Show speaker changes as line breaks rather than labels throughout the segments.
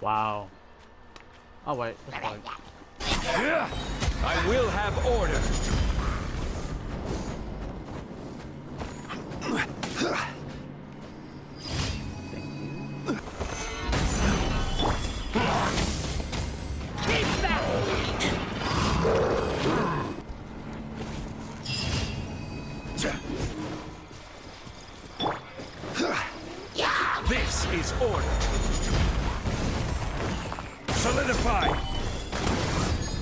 Wow. Oh wait, that's fine.
I will have order. This is order. Solidify.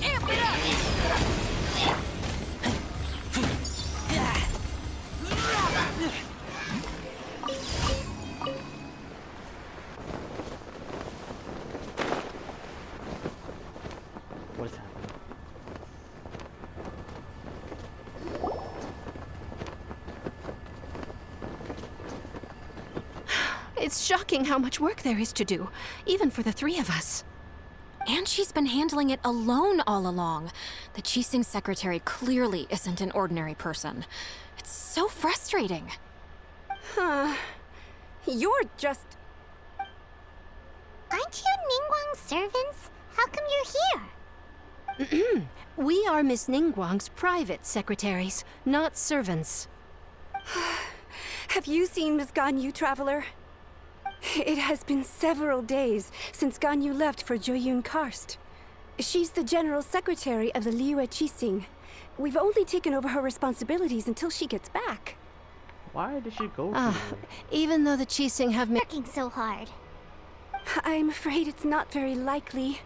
Amp it up!
What is happening?
It's shocking how much work there is to do, even for the three of us.
And she's been handling it alone all along. The Qixing secretary clearly isn't an ordinary person. It's so frustrating.
You're just...
Aren't you Ningguang's servants? How come you're here?
We are Miss Ningguang's private secretaries, not servants.
Have you seen Miss Ganyu, Traveler? It has been several days since Ganyu left for Joyun Karst. She's the general secretary of the Liyue Qixing. We've only taken over her responsibilities until she gets back.
Why did she go to
Even though the Qixing have
Working so hard.
I'm afraid it's not very likely.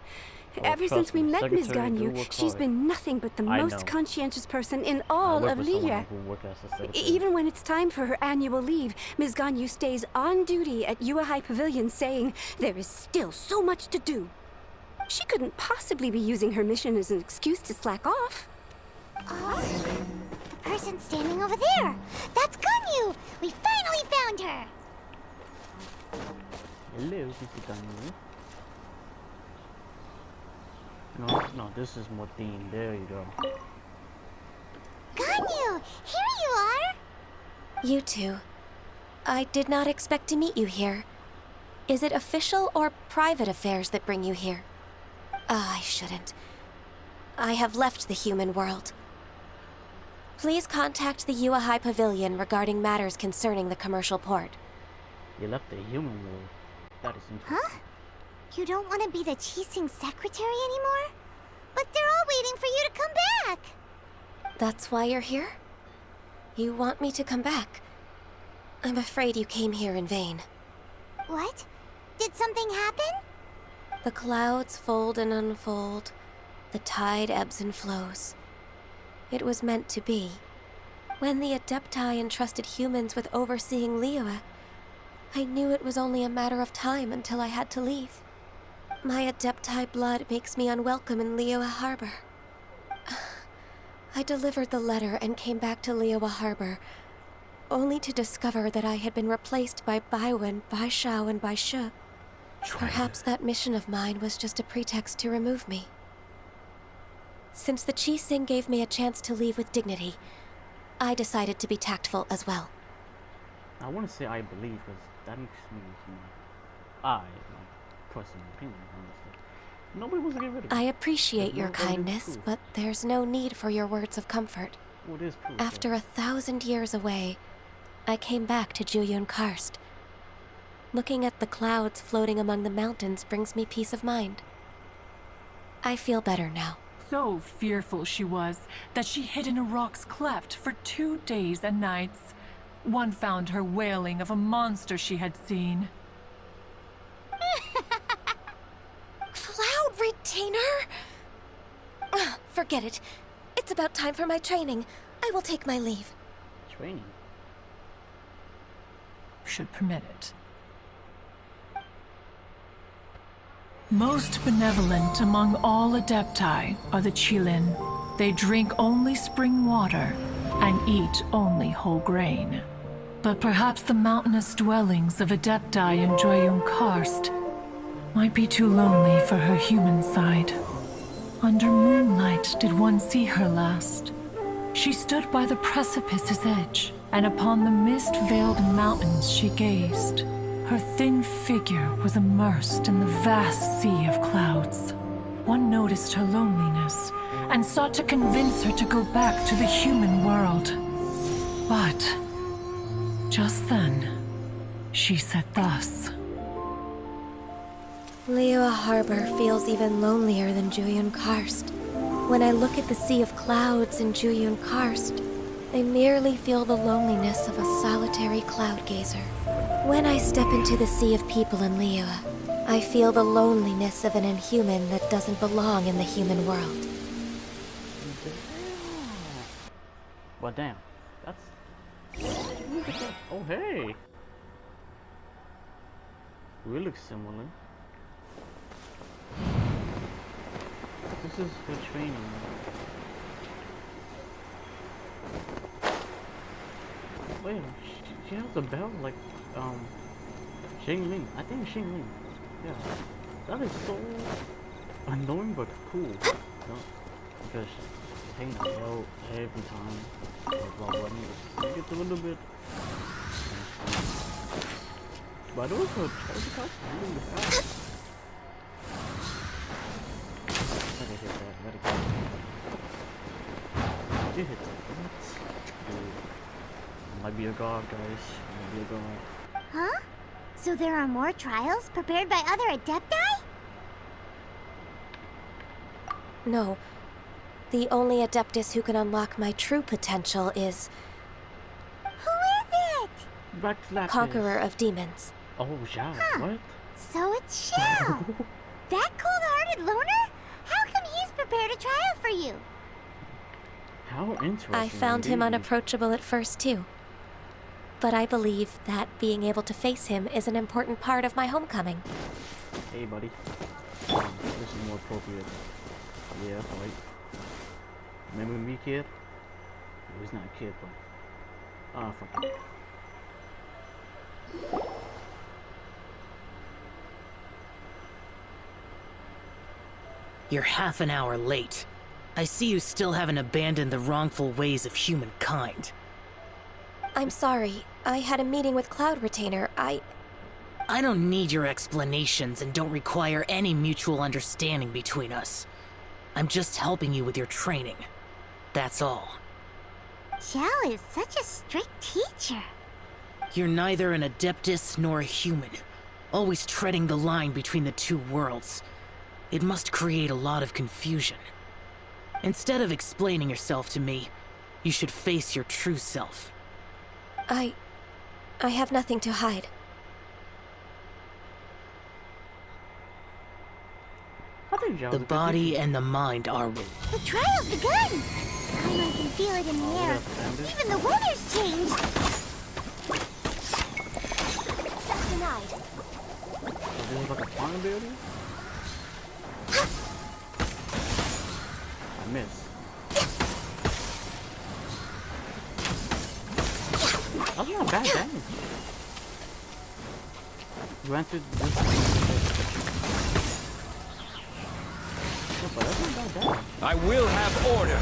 Oh,
Ever
trust
since we
me,
met Miss
secretary do
Ganyu,
work
she's
hard.
been nothing but the
I
most
know.
conscientious person in
I
all
work
of
with someone
Liyue.
who work as a secretary.
Even when it's time for her annual leave, Ms. Ganyu stays on duty at Yuehai Pavilion saying there is still so much to do. She couldn't possibly be using her mission as an excuse to slack off.
Oh, the person standing over there. That's Ganyu! We finally found her!
Hello, Mr. Ganyu. No, this is Motin. There you go.
Ganyu! Here you are!
You two. I did not expect to meet you here. Is it official or private affairs that bring you here? I shouldn't. I have left the human world. Please contact the Yuehai Pavilion regarding matters concerning the commercial port.
You left the human world. That is interesting.
Huh? You don't want to be the Qixing secretary anymore? But they're all waiting for you to come back!
That's why you're here? You want me to come back? I'm afraid you came here in vain.
What? Did something happen?
The clouds fold and unfold. The tide ebbs and flows. It was meant to be. When the Adepti entrusted humans with overseeing Liyue, I knew it was only a matter of time until I had to leave. My Adepti blood makes me unwelcome in Liyue Harbor. I delivered the letter and came back to Liyue Harbor, only to discover that I had been replaced by Baiwen, Baishao, and Baishu. Perhaps that mission of mine was just a pretext to remove me. Since the Qixing gave me a chance to leave with dignity, I decided to be tactful as well.
I want to say I believe because that makes me, my personal opinion, honestly. Nobody wants to get rid of it.
I appreciate
There's
your
no golden
kindness,
truth.
but there's no need for your words of comfort.
Oh, it is true.
After 1,000 years away, I came back to Joyun Karst. Looking at the clouds floating among the mountains brings me peace of mind. I feel better now.
So fearful she was that she hid in a rock's cleft for 2 days and nights. One found her wailing of a monster she had seen.
Cloud Retainer? Forget it. It's about time for my training. I will take my leave.
Training.
Should permit it. Most benevolent among all Adepti are the Qilin. They drink only spring water and eat only whole grain. But perhaps the mountainous dwellings of Adepti in Joyun Karst might be too lonely for her human side. Under moonlight did one see her last. She stood by the precipice's edge, and upon the mist-veiled mountains she gazed. Her thin figure was immersed in the vast sea of clouds. One noticed her loneliness and sought to convince her to go back to the human world. But just then, she said thus.
Liyue Harbor feels even lonelier than Jueyun Karst. When I look at the sea of clouds in Jueyun Karst, I merely feel the loneliness of a solitary cloud gazer. When I step into the sea of people in Liyue, I feel the loneliness of an inhuman that doesn't belong in the human world.
Well, damn. That's... Oh, hey! We look similar. This is her training. Wait, she has a belt like, Xingling. I think Xingling. Yeah. That is so annoying but cool. No? Because she hangs the belt every time. While running, it gets a little bit. But also, charge cost really fast. Let it hit that, let it go. Did hit that, might be a god, guys. Might be a god.
Huh? So there are more trials prepared by other Adepti?
No. The only Adeptus who can unlock my true potential is
Who is it?
Backslash.
Conqueror of Demons.
Oh, yeah, what?
So it's Xiao. That cold-hearted loner? How come he's prepared a trial for you?
How interesting.
I found him
indeed.
unapproachable at first, too. But I believe that being able to face him is an important part of my homecoming.
Hey, buddy. This is more appropriate. Yeah, like. Remember me, kid? He was not a kid, but. Ah, fuck it.
You're half an hour late. I see you still haven't abandoned the wrongful ways of humankind.
I'm sorry. I had a meeting with Cloud Retainer. I
don't need your explanations and don't require any mutual understanding between us. I'm just helping you with your training. That's all.
Xiao is such a strict teacher.
You're neither an Adeptus nor a human, always treading the line between the two worlds. It must create a lot of confusion. Instead of explaining yourself to me, you should face your true self.
I have nothing to hide.
I think Zhao's
The
a good
body
teacher.
and the mind are...
The trial's begun! Paimon can feel it in the
Oh,
air.
that's standard.
Even the weather's changed! That's denied.
So this is like a fun ability? I miss. That's not bad damage. Granted, this no, but that's not bad damage.
I will have order.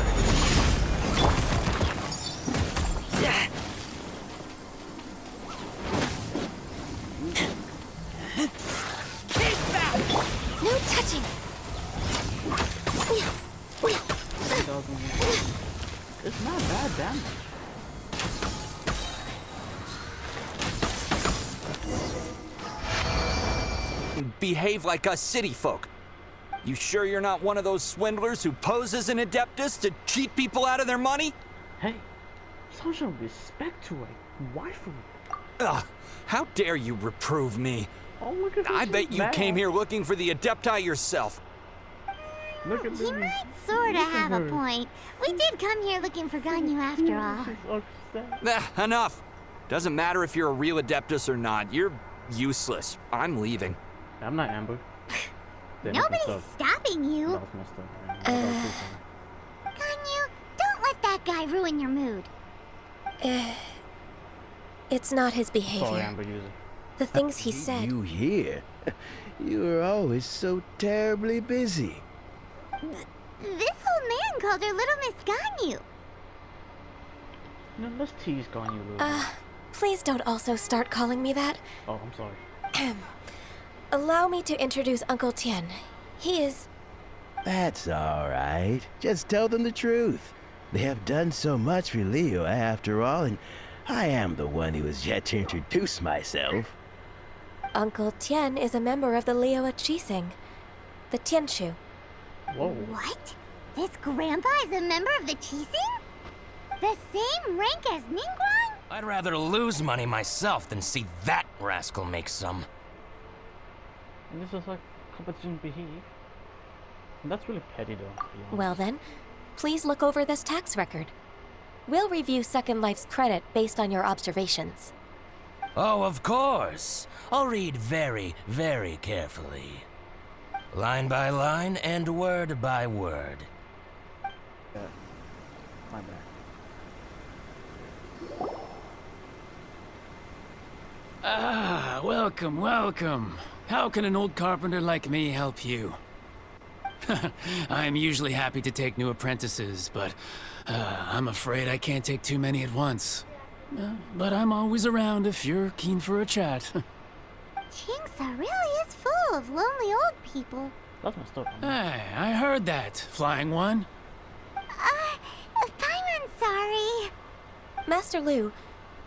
No touching!
It's not bad damage.
Behave like us city folk. You sure you're not one of those swindlers who pose as an Adeptus to cheat people out of their money?
Hey, show some respect to a waifu.
Ugh, how dare you reprove me?
Oh, look at this.
I bet you came here looking for the Adepti yourself.
Look at
He
this.
might sorta
Look at
have a
her.
point. We did come here looking for Ganyu after all.
She's upset.
Enough. Doesn't matter if you're a real Adeptus or not. You're useless. I'm leaving.
I'm not Amber. Damn, that's
Nobody's
messed up.
stopping you.
That was messed up. Man. That was too funny.
Ganyu, don't let that guy ruin your mood.
It's not his
Sorry,
behavior.
Amber user.
The things he said.
You here? You are always so terribly busy.
This old man called her Little Miss Ganyu.
No, let's tease Ganyu a little bit.
Please don't also start calling me that.
Oh, I'm sorry.
Allow me to introduce Uncle Tian. He is...
That's all right. Just tell them the truth. They have done so much for Leo after all, and I am the one who has yet to introduce myself.
Uncle Tian is a member of the Liyue Qixing, the Tianshu.
Whoa.
What? This grandpa is a member of the Qixing? The same rank as Ningguang?
I'd rather lose money myself than see that rascal make some.
And this is like competition behave. And that's really petty though, to be honest.
Well then, please look over this tax record. We'll review Second Life's credit based on your observations.
Oh, of course. I'll read very, very carefully. Line by line and word by word.
Yeah. My bad.
Ah, welcome, welcome. How can an old carpenter like me help you? I'm usually happy to take new apprentices, but I'm afraid I can't take too many at once. But I'm always around if you're keen for a chat.
Qingsa really is full of lonely old people.
That's messed up.
Hey, I heard that, Flying One.
Paimon's sorry.
Master Lu,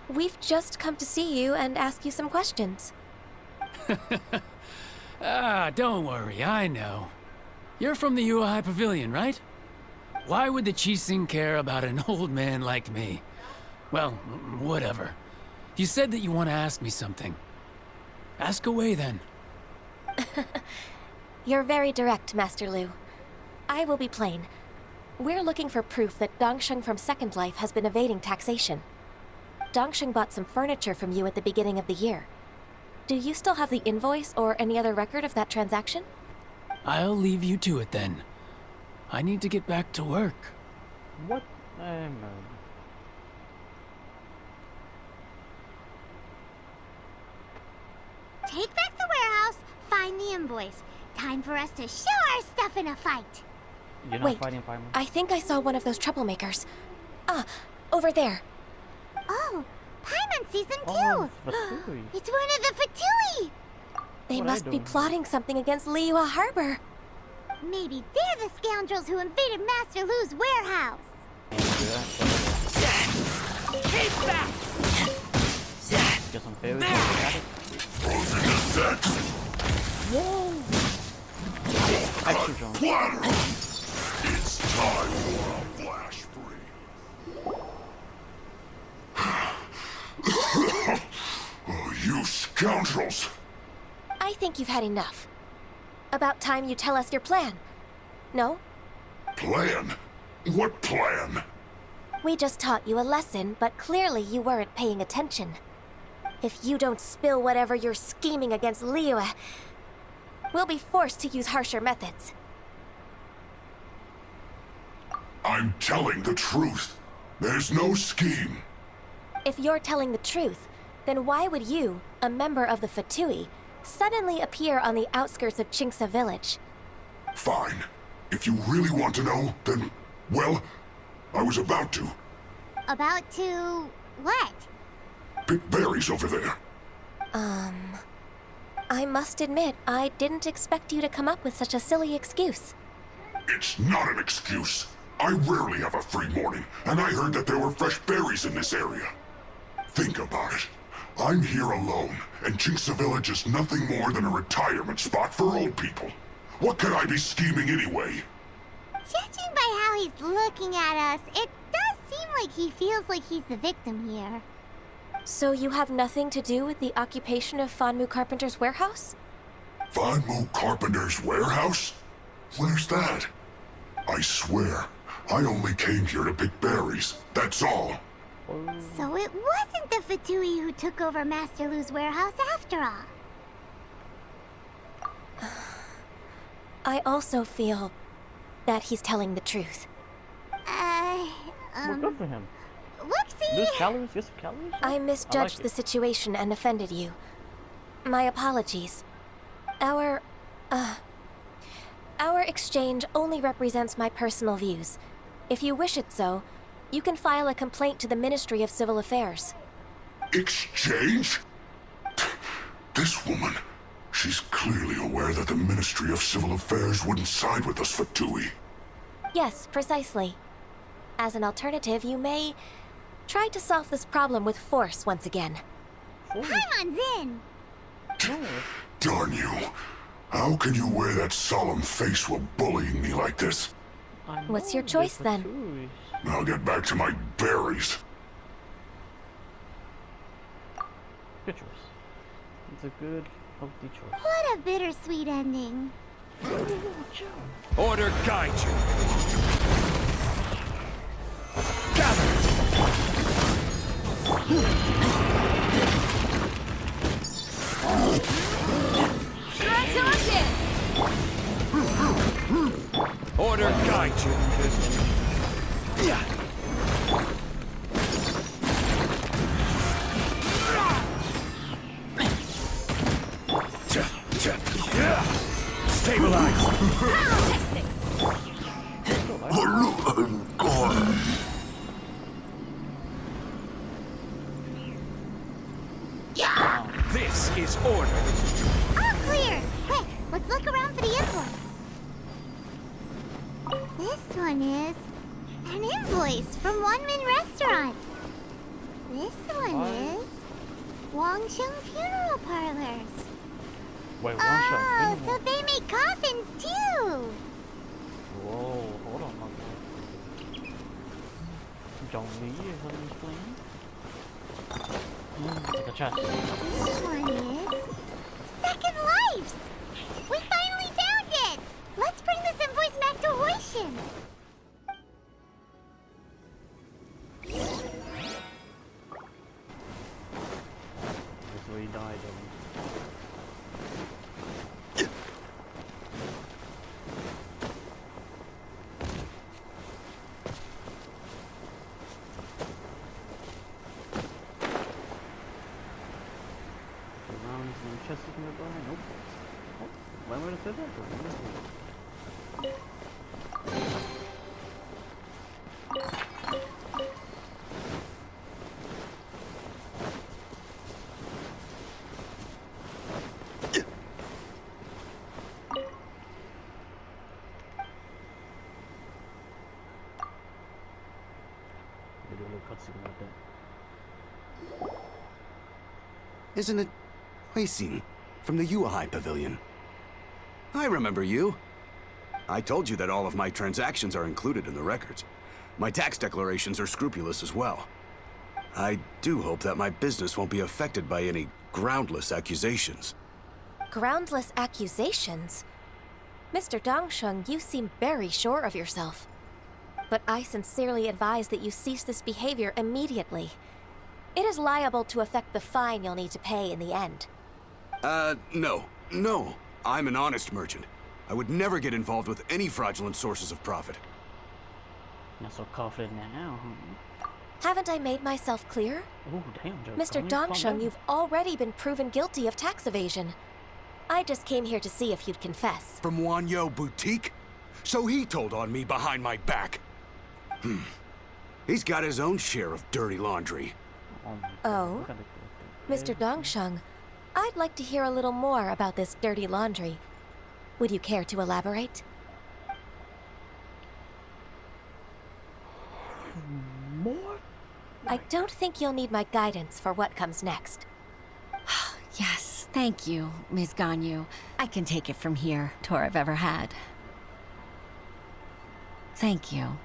we've just come to see you and ask you some questions.
Ah, don't worry, I know. You're from the Yuehai Pavilion, right? Why would the Qixing care about an old man like me? Well, whatever. You said that you want to ask me something. Ask away, then.
You're very direct, Master Lu. I will be plain. We're looking for proof that Dongsheng from Second Life has been evading taxation. Dongsheng bought some furniture from you at the beginning of the year. Do you still have the invoice or any other record of that transaction?
I'll leave you to it, then. I need to get back to work.
What?
Take back the warehouse, find the invoice. Time for us to show our stuff in a fight.
You're not
Wait,
fighting Paimon?
I think I saw one of those troublemakers. Ah, over there.
Oh, Paimon sees them
Oh,
too.
it's Fatui.
It's one of the Fatui.
They
What I
must be
doing?
plotting something against Liyue Harbor.
Maybe they're the scoundrels who invaded Master Lu's warehouse.
Keep back!
Get some fairies. Extra jump.
It's time for a flash free. Oh, you scoundrels!
I think you've had enough. About time you tell us your plan. No?
Plan? What plan?
We just taught you a lesson, but clearly you weren't paying attention. If you don't spill whatever you're scheming against Liyue, we'll be forced to use harsher methods.
I'm telling the truth. There's no scheme.
If you're telling the truth, then why would you, a member of the Fatui, suddenly appear on the outskirts of Qingsa village?
Fine. If you really want to know, then, well, I was about to.
About to what?
Pick berries over there.
I must admit, I didn't expect you to come up with such a silly excuse.
It's not an excuse. I rarely have a free morning, and I heard that there were fresh berries in this area. Think about it. I'm here alone, and Qingsa Village is nothing more than a retirement spot for old people. What could I be scheming anyway?
Judging by how he's looking at us, it does seem like he feels like he's the victim here.
So you have nothing to do with the occupation of Fanmu Carpenter's warehouse?
Fanmu Carpenter's warehouse? Where's that? I swear, I only came here to pick berries, that's all.
So it wasn't the Fatui who took over Master Lu's warehouse after all.
I also feel that he's telling the truth.
We're good for him.
Whoopsie!
Lose calories, get some calories?
I misjudged
like
the
it.
situation and offended you. My apologies. Our exchange only represents my personal views. If you wish it so, you can file a complaint to the Ministry of Civil Affairs.
Exchange? This woman, she's clearly aware that the Ministry of Civil Affairs wouldn't side with us for Tui.
Yes, precisely. As an alternative, you may try to solve this problem with force once again.
Paimon's in!
Darn you. How can you wear that solemn face while bullying me like this?
What's your choice then?
I'll get back to my berries.
Good choice. It's a good, healthy choice.
What a bittersweet ending.
Order guide you. Gather. Order guide you. Yeah. Stabilize. This is order.
All clear! Quick, let's look around for the invoice. This one is an invoice from Wonmin Restaurant. This one is Wangsheng Funeral Parlors.
Wait,
Oh, so they make coffins too!
Whoa, hold on, okay. Zhongli is on this plane? Take a chest.
This one is Second Lives! We finally found it! Let's bring this invoice back to Hoishin!
That's where he died, chest is nearby? Nope. Oh, when would have said that? Maybe a little cutscene like that.
Isn't it Huixin from the Yuehai Pavilion? I remember you. I told you that all of my transactions are included in the records. My tax declarations are scrupulous as well. I do hope that my business won't be affected by any groundless accusations.
Groundless accusations? Mr. Dongsheng, you seem very sure of yourself. But I sincerely advise that you cease this behavior immediately. It is liable to affect the fine you'll need to pay in the end.
No. No. I'm an honest merchant. I would never get involved with any fraudulent sources of profit.
Not so confident now, huh?
Haven't I made myself clear?
Oh, damn, Joe.
Mr. Dongsheng, you've already been proven guilty of tax evasion. I just came here to see if you'd confess.
From Wanyo Boutique? So he told on me behind my back. He's got his own share of dirty laundry.
Oh? Mr. Dongsheng, I'd like to hear a little more about this dirty laundry. Would you care to elaborate?
More?
I don't think you'll need my guidance for what comes next.
Yes, thank you, Ms. Ganyu. I can take it from here, tour I've ever had. Thank you.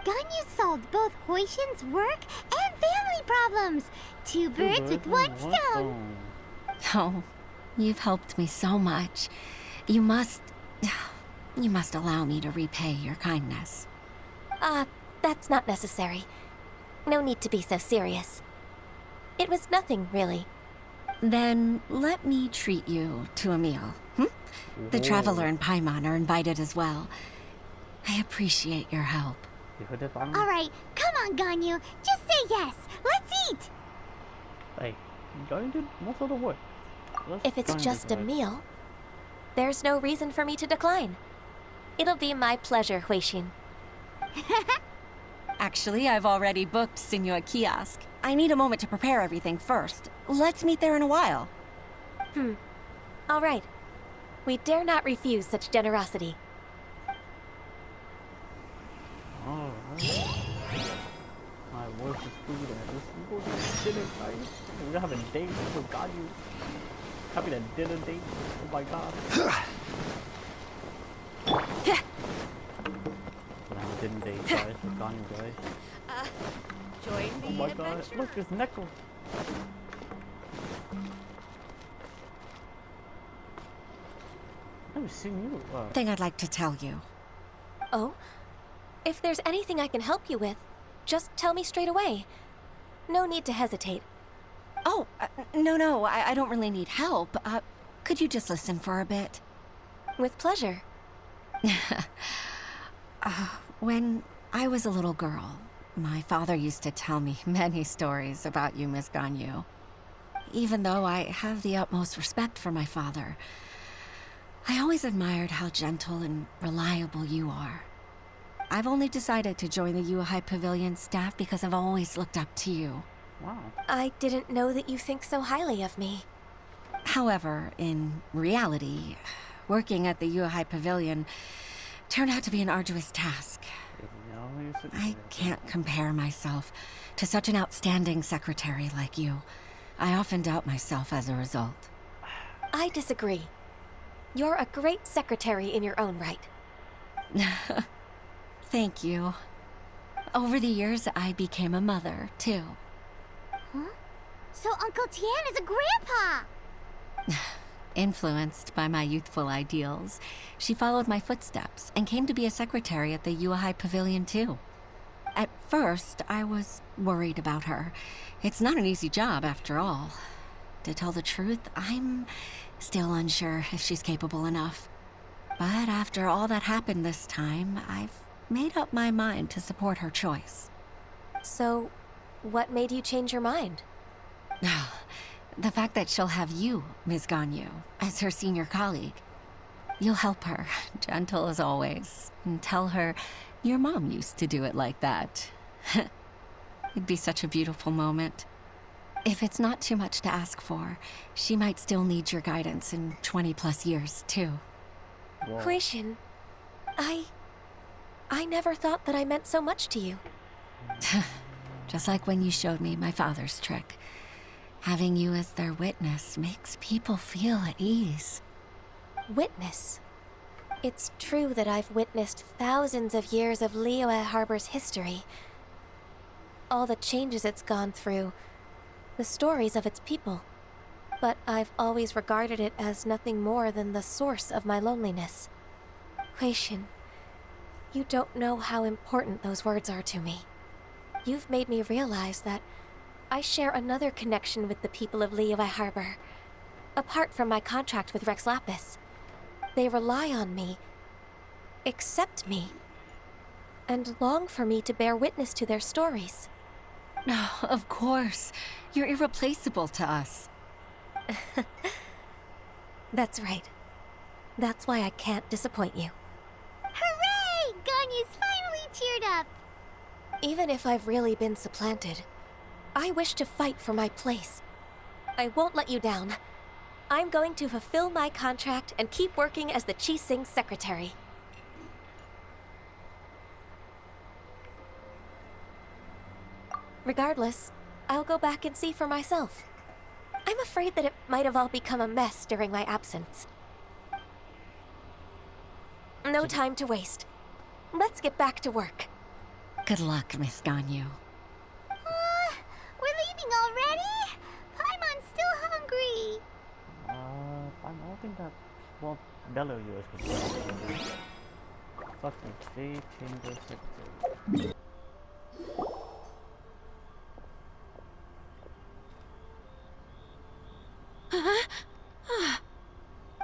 Ganyu solved both Hoishin's work and family problems. Two birds with one stone.
Oh, you've helped me so much. You must allow me to repay your kindness.
That's not necessary. No need to be so serious. It was nothing, really.
Then let me treat you to a meal. The Traveler and Paimon are invited as well. I appreciate your help.
All right, come on, Ganyu. Just say yes. Let's eat.
Hey, Ganyu did most of the work.
If it's just a meal, there's no reason for me to decline. It'll be my pleasure, Huixin.
Actually, I've already booked Senor Kiosk. I need a moment to prepare everything first. Let's meet there in a while.
All right. We dare not refuse such generosity.
Alright. Alright, where's the food at? Let's go to dinner, guys. We're having a date with Ganyu. Having a dinner date. Oh my god. We're having a dinner date, guys, with Ganyu, guys.
Join the
Oh my god, look, there's Neko. I've never seen you.
Thing I'd like to tell you.
Oh? If there's anything I can help you with, just tell me straight away. No need to hesitate.
Oh, no, I don't really need help. Could you just listen for a bit?
With pleasure.
When I was a little girl, my father used to tell me many stories about you, Miss Ganyu. Even though I have the utmost respect for my father, I always admired how gentle and reliable you are. I've only decided to join the Yuhai Pavilion staff because I've always looked up to you.
Wow.
I didn't know that you think so highly of me.
However, in reality, working at the Yuhai Pavilion turned out to be an arduous task. I can't compare myself to such an outstanding secretary like you. I often doubt myself as a result.
I disagree. You're a great secretary in your own right.
Thank you. Over the years, I became a mother, too.
Huh? So Uncle Tian is a grandpa!
Influenced by my youthful ideals, she followed my footsteps and came to be a secretary at the Yuhai Pavilion, too. At first, I was worried about her. It's not an easy job, after all. To tell the truth, I'm still unsure if she's capable enough. But after all that happened this time, I've made up my mind to support her choice.
So, what made you change your mind?
The fact that she'll have you, Ms. Ganyu, as her senior colleague. You'll help her, gentle as always, and tell her your mom used to do it like that. It'd be such a beautiful moment. If it's not too much to ask for, she might still need your guidance in 20+ years, too.
Huixin, I never thought that I meant so much to you.
Just like when you showed me my father's trick. Having you as their witness makes people feel at ease.
Witness? It's true that I've witnessed thousands of years of Liyue Harbor's history. All the changes it's gone through, the stories of its people. But I've always regarded it as nothing more than the source of my loneliness. Huixin, you don't know how important those words are to me. You've made me realize that I share another connection with the people of Liyue Harbor, apart from my contract with Rex Lapis. They rely on me, accept me, and long for me to bear witness to their stories.
Oh, of course. You're irreplaceable to us.
That's right. That's why I can't disappoint you.
Hooray! Ganyu's finally cheered up!
Even if I've really been supplanted, I wish to fight for my place. I won't let you down. I'm going to fulfill my contract and keep working as the Qixing secretary. Regardless, I'll go back and see for myself. I'm afraid that it might have all become a mess during my absence. No time to waste. Let's get back to work.
Good luck, Miss Ganyu.
We're leaving already? Paimon's still hungry.
I don't think that. Well, Bello US was. Fuck me, chamber secretary.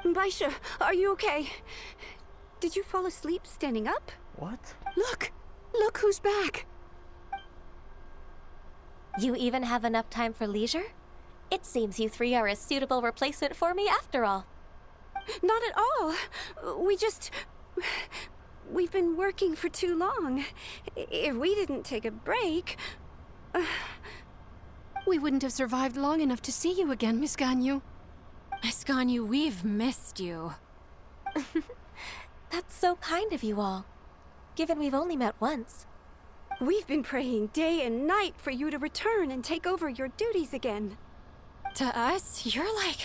Baisha, are you okay? Did you fall asleep standing up?
What?
Look! Look who's back!
You even have enough time for leisure? It seems you three are a suitable replacement for me after all.
Not at all. We've been working for too long. If we didn't take a break...
We wouldn't have survived long enough to see you again, Miss Ganyu.
Miss Ganyu, we've missed you.
That's so kind of you all, given we've only met once.
We've been praying day and night for you to return and take over your duties again.
To us, you're like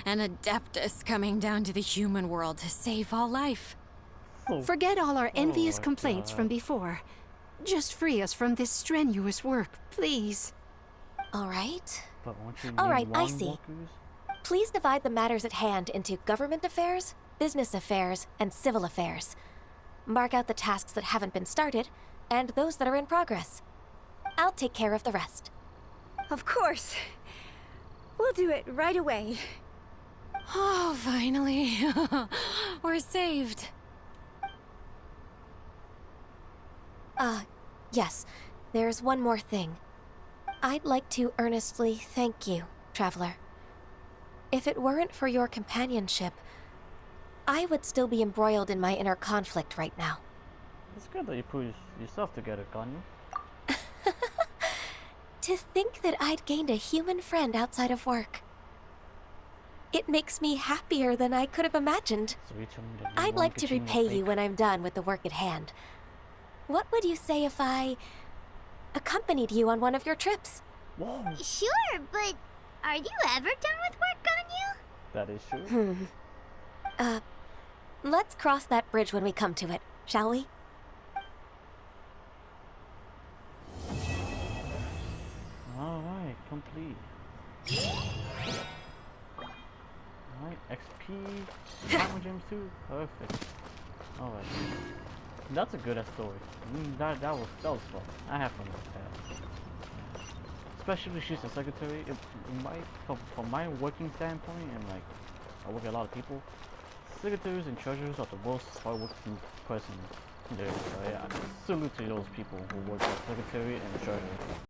an adeptus coming down to the human world to save all life.
Forget all our envious
my
complaints from
God.
before. Just free us from this strenuous work, please.
All right.
But won't you
All
need
right, I
long
see.
walkers?
Please divide the matters at hand into government affairs, business affairs, and civil affairs. Mark out the tasks that haven't been started, and those that are in progress. I'll take care of the rest.
Of course. We'll do it right away.
Oh, finally. We're saved.
Yes. There's one more thing. I'd like to earnestly thank you, Traveler. If it weren't for your companionship, I would still be embroiled in my inner conflict right now.
It's good that you put yourself together, Ganyu.
To think that I'd gained a human friend outside of work. It makes me happier than I could have imagined.
So you told me that you
I'd
won't
like to
continue
repay
fake.
you when I'm done with the work at hand. What would you say if I accompanied you on one of your trips?
Whoa,
Sure, but are you ever done with work, Ganyu?
that is true.
Let's cross that bridge when we come to it, shall we?
Alright, complete. Alright, XP, Diamond Gems too, perfect. Alright. That's a good story. That was fun. I have fun with that. Especially she's a secretary. It might, from my working standpoint, and like I work with a lot of people, secretaries and treasurers are the most hardworking person there. So yeah, salute to those people who work as secretary and treasurer.